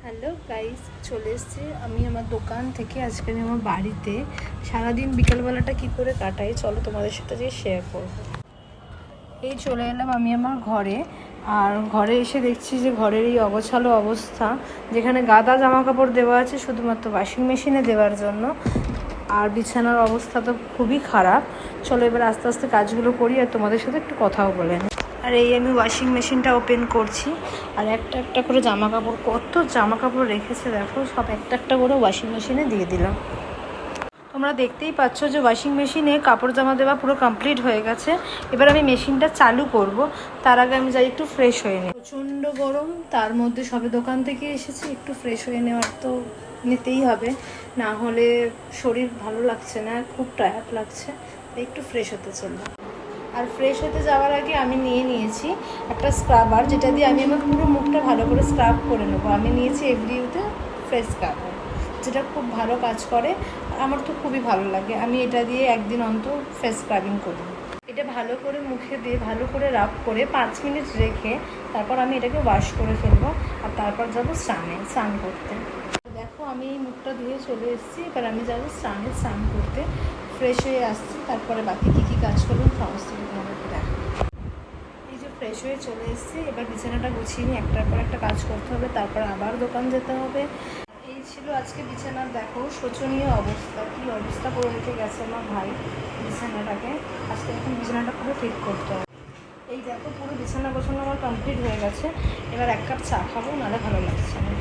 Hello guys, চলে এসেছি আমি আমার দোকান থেকে। আজকে আমি আমার বাড়িতে সারাদিন বিকেলবেলাটা কি করে কাটাই চলো তোমাদের সাথে যে শেয়ার করব। এই চলে এলাম আমি আমার ঘরে। আর ঘরে এসে দেখছি যে ঘরের এই অগোছালো অবস্থা, যেখানে গাদা জামা কাপড় দেওয়া আছে শুধুমাত্র ওয়াশিং মেশিনে দেওয়ার জন্য। আর বিছানার অবস্থা তো খুবই খারাপ। চলো এবার আস্তে আস্তে কাজগুলো করি আর তোমাদের সাথে একটু কথাও বলে নিই। আর এই আমি ওয়াশিং মেশিনটা ওপেন করছি। আর একটা একটা করে জামা কাপড়, কত জামা কাপড় রেখেছে দেখো, সব একটা একটা করে ওয়াশিং মেশিনে দিয়ে দিলাম। তোমরা দেখতেই পাচ্ছ যে ওয়াশিং মেশিনে কাপড় জামা দেওয়া পুরো কমপ্লিট হয়ে গেছে। এবার আমি মেশিনটা চালু করব, তার আগে আমি যাই একটু ফ্রেশ হয়ে নিই। প্রচণ্ড গরম, তার মধ্যে সবে দোকান থেকে এসেছি, একটু ফ্রেশ হয়ে নেওয়ার তো নিতেই হবে, না হলে শরীর ভালো লাগছে না, খুব টায়ার্ড লাগছে, তাই একটু ফ্রেশ হতে চললাম। আর ফ্রেশ হতে যাওয়ার আগে আমি নিয়েছি একটা স্ক্রাবার, যেটা দিয়ে আমি আমার পুরো মুখটা ভালো করে স্ক্রাব করে নেবো। আমি নিয়েছি এভরিউতে ফেস স্ক্রাবার, যেটা খুব ভালো কাজ করে, আমার তো খুবই ভালো লাগে। আমি এটা দিয়ে একদিন অন্তর ফেস স্ক্রাবিং করি। এটা ভালো করে মুখে দিয়ে ভালো করে রাব করে 5 মিনিট রেখে তারপর আমি এটাকে ওয়াশ করে ফেলবো। আর তারপর যাবো স্নান করতে। দেখো আমি এই মুখটা ধুয়ে চলে এসেছি, এবার আমি যাবো স্নান করতে। ফ্রেশ হয়ে আসছি, তারপরে বাকি কী কাজ করবো সমস্ত কিছু তোমাদেরকে দেখো। এই যে ফ্রেশ হয়ে চলে এসেছি, এবার বিছানাটা গুছিয়ে নিয়ে একটার পর একটা কাজ করতে হবে, তারপর আবার দোকান যেতে হবে। এই ছিল আজকে বিছানার দেখো শোচনীয় অবস্থা, কী অবস্থা করে রেখে গেছে আমার ভাই বিছানাটাকে। আজকে এখন বিছানাটা পুরো ঠিক করতে হবে। এই দেখো পুরো বিছানা গোছানো আমার কমপ্লিট হয়ে গেছে। এবার এক কাপ চা খাবো, নাহলে ভালো লাগছে না।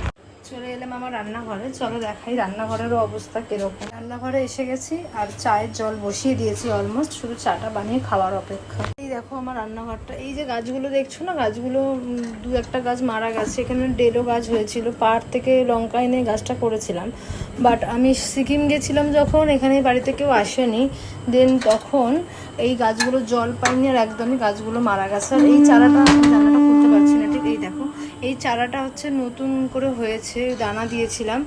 চলে এলাম আমার রান্নাঘরে, চলো দেখাই রান্নাঘরেরও অবস্থা কীরকম। রান্নাঘরে এসে গেছি আর চায়ের জল বসিয়ে দিয়েছি অলমোস্ট, শুধু চাটা বানিয়ে খাওয়ার অপেক্ষা। এই দেখো আমার রান্নাঘরটা, এই যে গাছগুলো দেখছো না, গাছগুলো দু একটা গাছ মারা গেছে। এখানে ডেলো গাছ হয়েছিল, পাহাড় থেকে লঙ্কা এনে গাছটা করেছিলাম, বাট আমি সিকিম গেছিলাম যখন, এখানে বাড়িতে কেউ আসেনি, দেন তখন এই গাছগুলো জল পায়নি আর একদমই গাছগুলো মারা গেছে। আর এই চারাটা করতে পারছি না ঠিক, এই দেখো এই চারাটা হচ্ছে নতুন করে হয়েছে, দানা দিয়েছিলাম,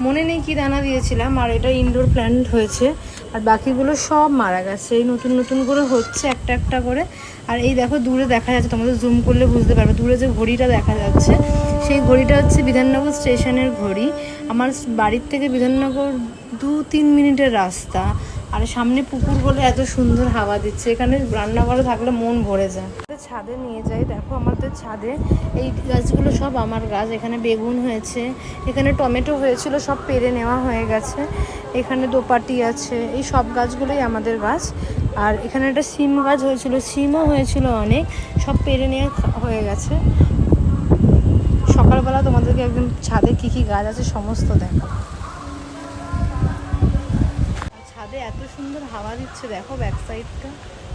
মনে নেই কি দানা দিয়েছিলাম। আর এটা ইনডোর প্ল্যান্ট হয়েছে, আর বাকিগুলো সব মারা গেছে। এই নতুন নতুন করে হচ্ছে একটা একটা করে। আর এই দেখো দূরে দেখা যাচ্ছে, তোমাদের জুম করলে বুঝতে পারবে, দূরে যে ঘড়িটা দেখা যাচ্ছে সেই ঘড়িটা হচ্ছে বিধাননগর স্টেশনের ঘড়ি। আমার বাড়ির থেকে বিধাননগর 2-3 মিনিটের রাস্তা। আর সামনে পুকুর বলে এত সুন্দর হাওয়া দিচ্ছে, এখানে রান্নাঘরে থাকলে মন ভরে যায়। ছাদে নিয়ে যাই, দেখো আমাদের ছাদে এই গাছগুলো সব আমার গাছ। এখানে বেগুন হয়েছে, এখানে টমেটো হয়েছিল, সব পেরে নেওয়া হয়ে গেছে। এখানে দোপাটি আছে, এই সব গাছগুলোই আমাদের গাছ। আর এখানে একটা সিম গাছ হয়েছিল, সিমও হয়েছিল অনেক, সব পেরে নেওয়া হয়ে গেছে। সকালবেলা তোমাদেরকে একদম ছাদে কী কী গাছ আছে সমস্ত দেখা। ছাদে এত সুন্দর হাওয়া দিচ্ছে দেখো, ব্যাক সাইডটা,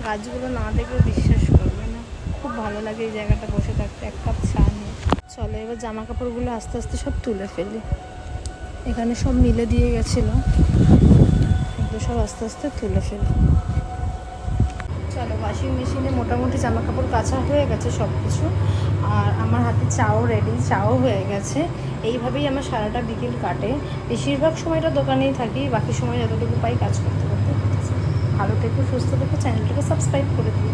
গাছগুলো না দেখলে বিশ্বাস করবে না, খুব ভালো লাগে এই জায়গাটা বসে থাকতে এক কাপ চা নিয়ে। চলো এবার জামা কাপড়গুলো আস্তে আস্তে সব তুলে ফেলি। এখানে সব মিলে দিয়ে গেছিলো, এগুলো সব আস্তে আস্তে তুলে ফেলি। চলো ওয়াশিং মেশিনে মোটামুটি জামা কাপড় কাচা হয়ে গেছে সব কিছু। আর আমার হাতে চাও রেডি, চাও হয়ে গেছে। এইভাবেই আমার সারাটা বিকেল কাটে। বেশিরভাগ সময়টা দোকানেই থাকি, বাকি সময় যতটুকু পাই কাজ করতে করতে। ভালো থেকো, সুস্থ থেকো, চ্যানেলটাকে সাবস্ক্রাইব করে দিই।